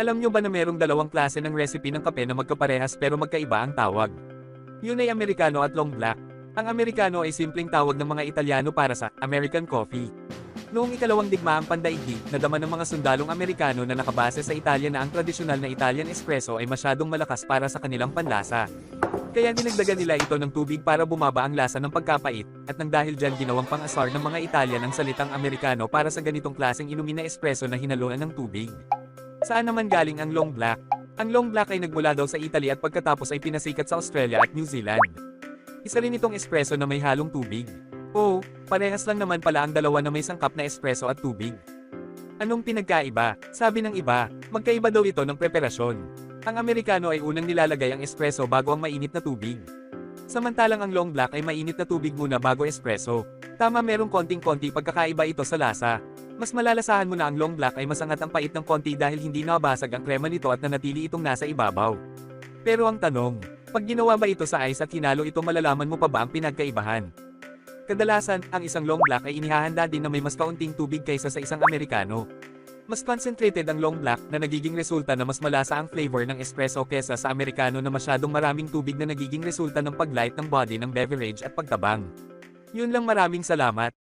Alam nyo ba na merong dalawang klase ng recipe ng kape na magkaparehas pero magkaiba ang tawag? Yun ay Americano at Long Black. Ang Americano ay simpleng tawag ng mga Italyano para sa American coffee. Noong ikalawang digmaang pandaigdig, nadama ng mga sundalong Amerikano na nakabase sa Italia na ang tradisyonal na Italian espresso ay masyadong malakas para sa kanilang panlasa. Kaya dinagdagan nila ito ng tubig para bumaba ang lasa ng pagkapait, at nang dahil dyan ginawang pang-asar ng mga Italian ang salitang Americano para sa ganitong klaseng inumin na espresso na hinaluan ng tubig. Saan naman galing ang Long Black? Ang Long Black ay nagmula daw sa Italy at pagkatapos ay pinasikat sa Australia at New Zealand. Isa rin itong espresso na may halong tubig. Oo, parehas lang naman pala ang dalawa na may sangkap na espresso at tubig. Anong pinagkaiba? Sabi ng iba, magkaiba daw ito ng preparasyon. Ang Amerikano ay unang nilalagay ang espresso bago ang mainit na tubig. Samantalang ang Long Black ay mainit na tubig muna bago espresso. Tama, merong konting-konti pagkakaiba ito sa lasa. Mas malalasahan mo na ang Long Black ay masangat ang pait ng konti dahil hindi nabasag ang krema nito at nanatili itong nasa ibabaw. Pero ang tanong, pag ginawa ba ito sa ice at hinalo ito, malalaman mo pa ba ang pinagkaibahan? Kadalasan, ang isang Long Black ay inihahanda din na may mas kaunting tubig kaysa sa isang Amerikano. Mas concentrated ang Long Black na nagiging resulta na mas malasa ang flavor ng espresso kesa sa Amerikano na masyadong maraming tubig na nagiging resulta ng paglight ng body ng beverage at pagtabang. Yun lang, maraming salamat.